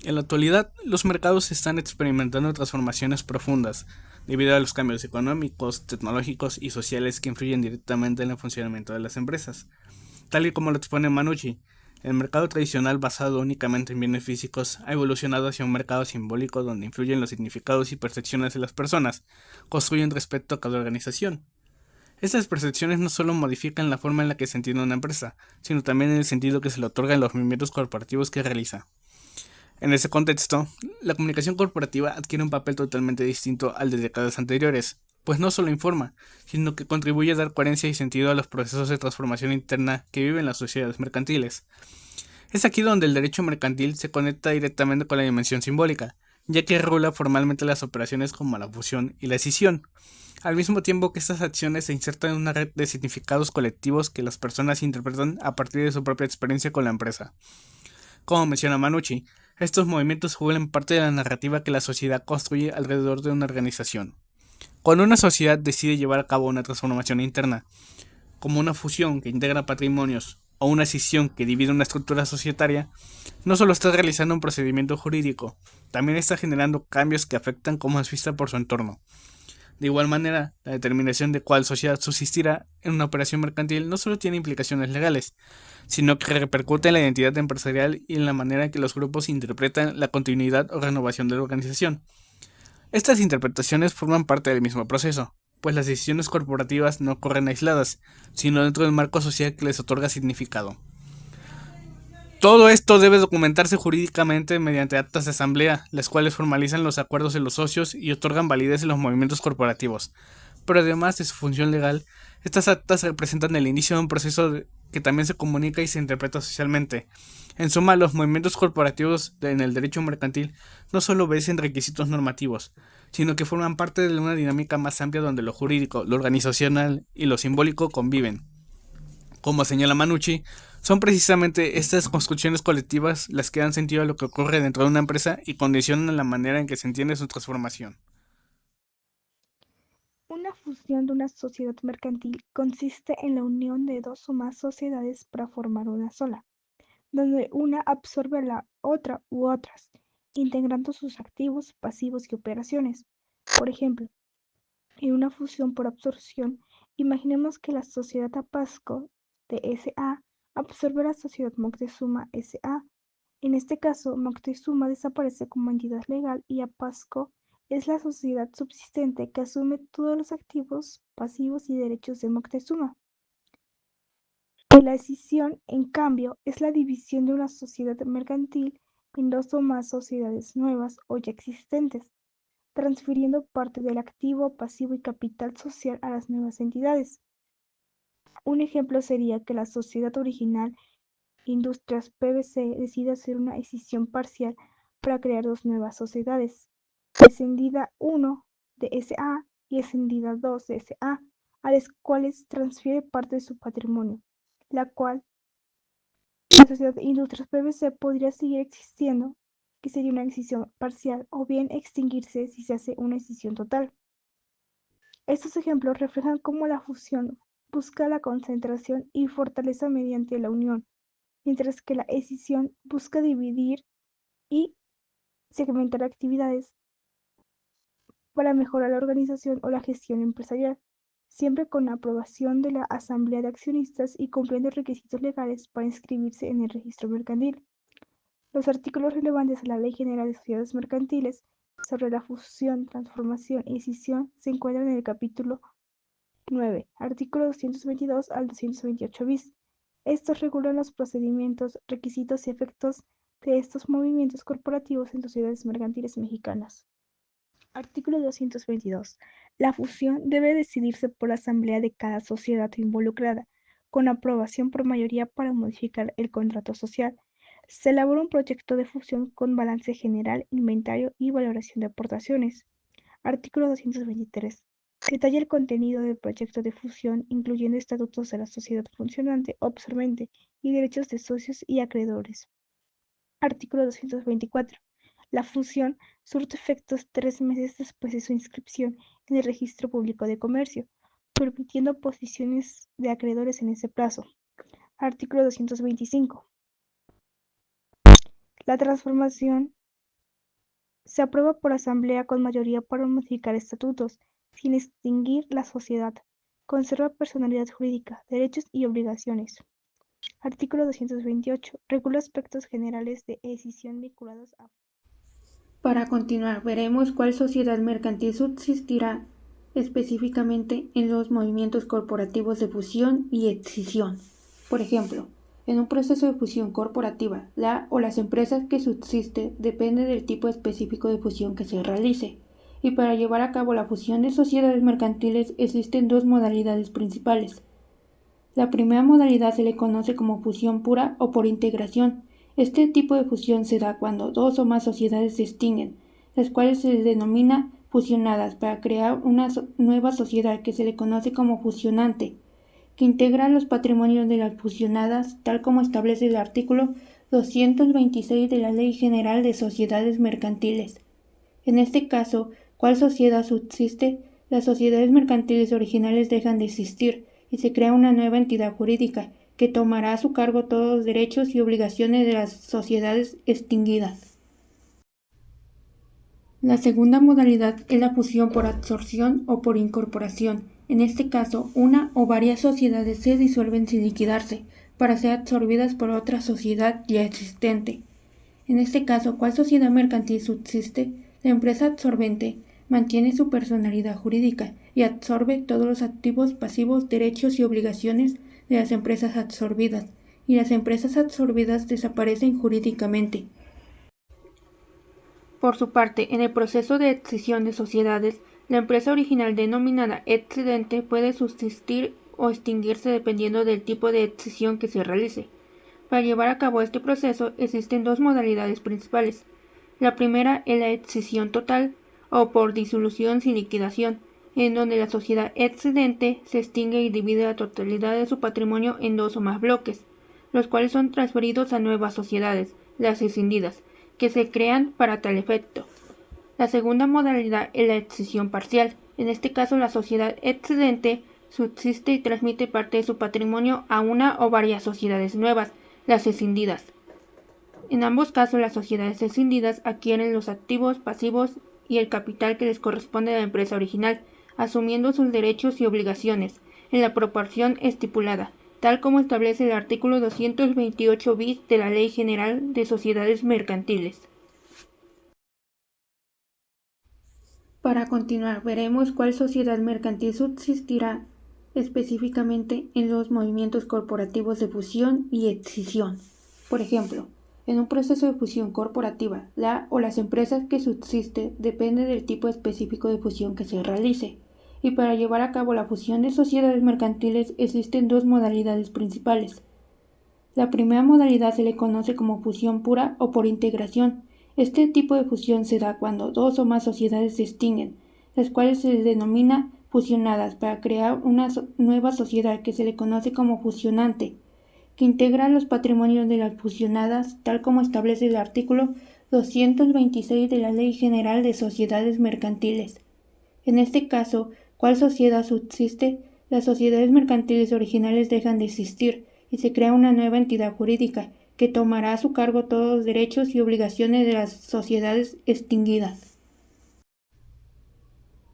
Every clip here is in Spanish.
En la actualidad, los mercados están experimentando transformaciones profundas debido a los cambios económicos, tecnológicos y sociales que influyen directamente en el funcionamiento de las empresas. Tal y como lo expone Manucci, el mercado tradicional basado únicamente en bienes físicos ha evolucionado hacia un mercado simbólico donde influyen los significados y percepciones de las personas, construyen respecto a cada organización. Estas percepciones no solo modifican la forma en la que se entiende una empresa, sino también en el sentido que se le otorga en los movimientos corporativos que realiza. En ese contexto, la comunicación corporativa adquiere un papel totalmente distinto al de décadas anteriores, pues no solo informa, sino que contribuye a dar coherencia y sentido a los procesos de transformación interna que viven las sociedades mercantiles. Es aquí donde el derecho mercantil se conecta directamente con la dimensión simbólica, ya que regula formalmente las operaciones como la fusión y la escisión, al mismo tiempo que estas acciones se insertan en una red de significados colectivos que las personas interpretan a partir de su propia experiencia con la empresa. Como menciona Manucci, estos movimientos juegan parte de la narrativa que la sociedad construye alrededor de una organización. Cuando una sociedad decide llevar a cabo una transformación interna, como una fusión que integra patrimonios o una escisión que divide una estructura societaria, no solo está realizando un procedimiento jurídico, también está generando cambios que afectan cómo es vista por su entorno. De igual manera, la determinación de cuál sociedad subsistirá en una operación mercantil no solo tiene implicaciones legales, sino que repercute en la identidad empresarial y en la manera en que los grupos interpretan la continuidad o renovación de la organización. Estas interpretaciones forman parte del mismo proceso, pues las decisiones corporativas no ocurren aisladas, sino dentro del marco social que les otorga significado. Todo esto debe documentarse jurídicamente mediante actas de asamblea, las cuales formalizan los acuerdos de los socios y otorgan validez en los movimientos corporativos. Pero además de su función legal, estas actas representan el inicio de un proceso que también se comunica y se interpreta socialmente. En suma, los movimientos corporativos en el derecho mercantil no solo obedecen requisitos normativos, sino que forman parte de una dinámica más amplia donde lo jurídico, lo organizacional y lo simbólico conviven. Como señala Manucci, son precisamente estas construcciones colectivas las que dan sentido a lo que ocurre dentro de una empresa y condicionan la manera en que se entiende su transformación. Una fusión de una sociedad mercantil consiste en la unión de dos o más sociedades para formar una sola, donde una absorbe a la otra u otras, integrando sus activos, pasivos y operaciones. Por ejemplo, en una fusión por absorción, imaginemos que la sociedad Apasco de S.A. absorbe a la sociedad Moctezuma S.A. En este caso, Moctezuma desaparece como entidad legal y Apasco es la sociedad subsistente que asume todos los activos, pasivos y derechos de Moctezuma. La escisión, en cambio, es la división de una sociedad mercantil en dos o más sociedades nuevas o ya existentes, transfiriendo parte del activo, pasivo y capital social a las nuevas entidades. Un ejemplo sería que la sociedad original, Industrias PVC, decide hacer una escisión parcial para crear dos nuevas sociedades, Escendida 1 de SA y Escendida 2 de SA, a las cuales transfiere parte de su patrimonio, la cual la sociedad Industrias PVC podría seguir existiendo, que sería una escisión parcial, o bien extinguirse si se hace una escisión total. Estos ejemplos reflejan cómo la fusión busca la concentración y fortaleza mediante la unión, mientras que la escisión busca dividir y segmentar actividades para mejorar la organización o la gestión empresarial, siempre con la aprobación de la Asamblea de Accionistas y cumpliendo requisitos legales para inscribirse en el registro mercantil. Los artículos relevantes a la Ley General de Sociedades Mercantiles sobre la fusión, transformación y escisión se encuentran en el capítulo 9, artículo 222 al 228 bis. Estos regulan los procedimientos, requisitos y efectos de estos movimientos corporativos en sociedades mercantiles mexicanas. Artículo 222. La fusión debe decidirse por la asamblea de cada sociedad involucrada, con aprobación por mayoría para modificar el contrato social. Se elabora un proyecto de fusión con balance general, inventario y valoración de aportaciones. Artículo 223. Detalla el contenido del proyecto de fusión, incluyendo estatutos de la sociedad funcionante o absorbente y derechos de socios y acreedores. Artículo 224. La fusión surte efectos 3 meses después de su inscripción en el Registro Público de Comercio, permitiendo posiciones de acreedores en ese plazo. Artículo 225. La transformación Se aprueba por asamblea con mayoría para modificar estatutos, sin extinguir la sociedad. Conserva personalidad jurídica, derechos y obligaciones. Artículo 228. Regula aspectos generales de escisión vinculados a... Para continuar, veremos cuál sociedad mercantil subsistirá específicamente en los movimientos corporativos de fusión y escisión. Por ejemplo, en un proceso de fusión corporativa, la o las empresas que subsiste depende del tipo específico de fusión que se realice, y para llevar a cabo la fusión de sociedades mercantiles existen dos modalidades principales. La primera modalidad se le conoce como fusión pura o por integración. Este tipo de fusión se da cuando dos o más sociedades se extinguen, las cuales se les denomina fusionadas para crear una nueva sociedad que se le conoce como fusionante, que integra los patrimonios de las fusionadas, tal como establece el artículo 226 de la Ley General de Sociedades Mercantiles. En este caso, ¿cuál sociedad subsiste? Las sociedades mercantiles originales dejan de existir y se crea una nueva entidad jurídica que tomará a su cargo todos los derechos y obligaciones de las sociedades extinguidas. La segunda modalidad es la fusión por absorción o por incorporación. En este caso, una o varias sociedades se disuelven sin liquidarse para ser absorbidas por otra sociedad ya existente. En este caso, ¿cuál sociedad mercantil subsiste? La empresa absorbente mantiene su personalidad jurídica y absorbe todos los activos, pasivos, derechos y obligaciones de las empresas absorbidas, y las empresas absorbidas desaparecen jurídicamente. Por su parte, en el proceso de escisión de sociedades, la empresa original denominada excedente puede subsistir o extinguirse dependiendo del tipo de escisión que se realice. Para llevar a cabo este proceso existen dos modalidades principales. La primera es la escisión total o por disolución sin liquidación, en donde la sociedad excedente se extingue y divide la totalidad de su patrimonio en dos o más bloques, los cuales son transferidos a nuevas sociedades, las escindidas, que se crean para tal efecto. La segunda modalidad es la escisión parcial. En este caso, la sociedad excedente subsiste y transmite parte de su patrimonio a una o varias sociedades nuevas, las escindidas. En ambos casos, las sociedades escindidas adquieren los activos, pasivos y el capital que les corresponde a la empresa original, asumiendo sus derechos y obligaciones, en la proporción estipulada, tal como establece el artículo 228 bis de la Ley General de Sociedades Mercantiles. Para continuar, veremos cuál sociedad mercantil subsistirá específicamente en los movimientos corporativos de fusión y escisión. Por ejemplo, en un proceso de fusión corporativa, la o las empresas que subsiste depende del tipo específico de fusión que se realice, y para llevar a cabo la fusión de sociedades mercantiles existen dos modalidades principales. La primera modalidad se le conoce como fusión pura o por integración. Este tipo de fusión se da cuando dos o más sociedades se extinguen, las cuales se les denomina fusionadas para crear una nueva sociedad que se le conoce como fusionante, que integra los patrimonios de las fusionadas, tal como establece el artículo 226 de la Ley General de Sociedades Mercantiles. En este caso, ¿cuál sociedad subsiste? Las sociedades mercantiles originales dejan de existir y se crea una nueva entidad jurídica que tomará a su cargo todos los derechos y obligaciones de las sociedades extinguidas.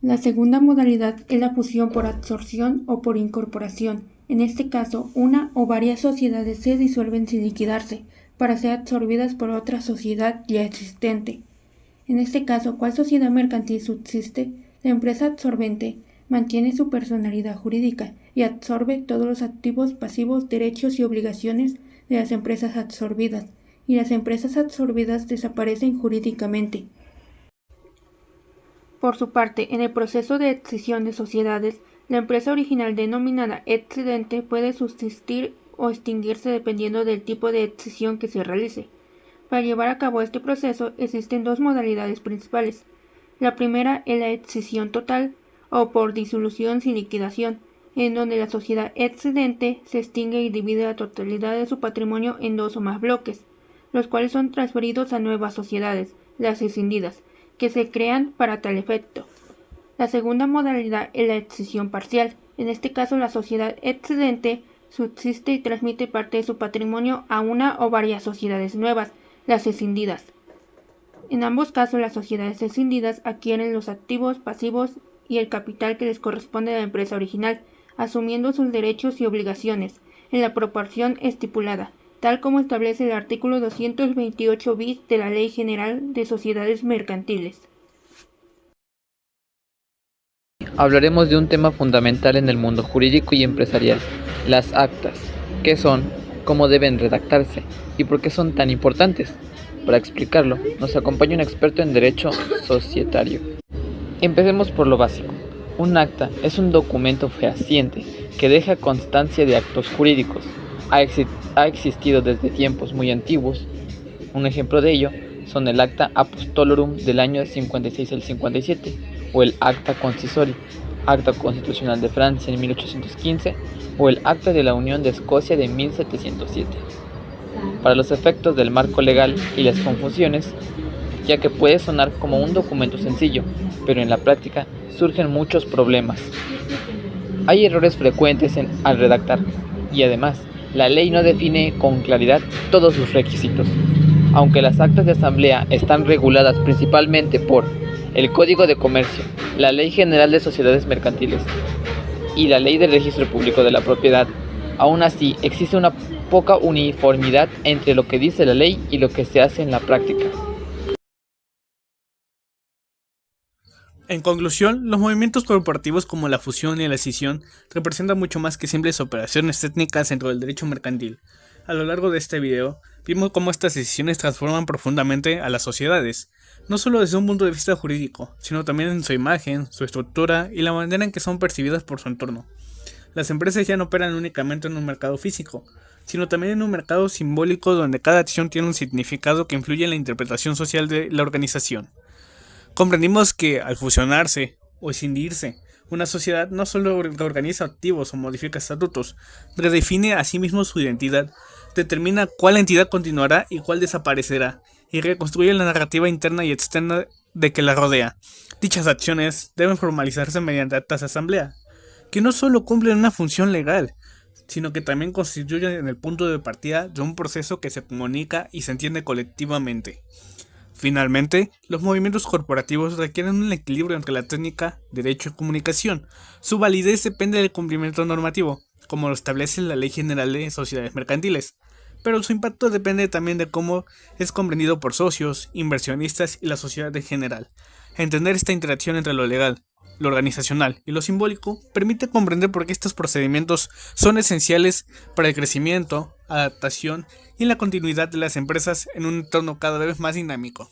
La segunda modalidad es la fusión por absorción o por incorporación. En este caso, una o varias sociedades se disuelven sin liquidarse para ser absorbidas por otra sociedad ya existente. En este caso, ¿cuál sociedad mercantil subsiste? La empresa absorbente mantiene su personalidad jurídica y absorbe todos los activos, pasivos, derechos y obligaciones de las empresas absorbidas, y las empresas absorbidas desaparecen jurídicamente. Por su parte, en el proceso de escisión de sociedades, la empresa original denominada excedente puede subsistir o extinguirse dependiendo del tipo de escisión que se realice. Para llevar a cabo este proceso existen dos modalidades principales. La primera es la escisión total o por disolución sin liquidación, en donde la sociedad excedente se extingue y divide la totalidad de su patrimonio en dos o más bloques, los cuales son transferidos a nuevas sociedades, las escindidas, que se crean para tal efecto. La segunda modalidad es la escisión parcial. En este caso, la sociedad excedente subsiste y transmite parte de su patrimonio a una o varias sociedades nuevas, las escindidas. En ambos casos, las sociedades escindidas adquieren los activos, pasivos y el capital que les corresponde a la empresa original, asumiendo sus derechos y obligaciones, en la proporción estipulada, tal como establece el artículo 228 bis de la Ley General de Sociedades Mercantiles. Hablaremos de un tema fundamental en el mundo jurídico y empresarial, las actas. ¿Qué son? ¿Cómo deben redactarse? ¿Y por qué son tan importantes? Para explicarlo, nos acompaña un experto en derecho societario. Empecemos por lo básico. Un acta es un documento fehaciente que deja constancia de actos jurídicos. Ha existido desde tiempos muy antiguos. Un ejemplo de ello son el Acta Apostolorum del año 56 al 57 o el Acta Concisori, Acta Constitucional de Francia en 1815 o el Acta de la Unión de Escocia de 1707. Para los efectos del marco legal y las confusiones, ya que puede sonar como un documento sencillo, pero en la práctica surgen muchos problemas. Hay errores frecuentes al redactar y además la ley no define con claridad todos sus requisitos. Aunque las actas de asamblea están reguladas principalmente por el Código de Comercio, la Ley General de Sociedades Mercantiles y la Ley del Registro Público de la Propiedad, aún así existe una poca uniformidad entre lo que dice la ley y lo que se hace en la práctica. En conclusión, los movimientos corporativos como la fusión y la escisión representan mucho más que simples operaciones técnicas dentro del derecho mercantil. A lo largo de este video, vimos cómo estas decisiones transforman profundamente a las sociedades, no solo desde un punto de vista jurídico, sino también en su imagen, su estructura y la manera en que son percibidas por su entorno. Las empresas ya no operan únicamente en un mercado físico, sino también en un mercado simbólico donde cada acción tiene un significado que influye en la interpretación social de la organización. Comprendimos que al fusionarse o escindirse, una sociedad no solo reorganiza activos o modifica estatutos, redefine a sí mismo su identidad, determina cuál entidad continuará y cuál desaparecerá, y reconstruye la narrativa interna y externa de que la rodea. Dichas acciones deben formalizarse mediante actas de asamblea, que no solo cumplen una función legal, sino que también constituyen el punto de partida de un proceso que se comunica y se entiende colectivamente. Finalmente, los movimientos corporativos requieren un equilibrio entre la técnica, derecho y comunicación. Su validez depende del cumplimiento normativo, como lo establece la Ley General de Sociedades Mercantiles, pero su impacto depende también de cómo es comprendido por socios, inversionistas y la sociedad en general. Entender esta interacción entre lo legal, lo organizacional y lo simbólico permite comprender por qué estos procedimientos son esenciales para el crecimiento, adaptación y la continuidad de las empresas en un entorno cada vez más dinámico.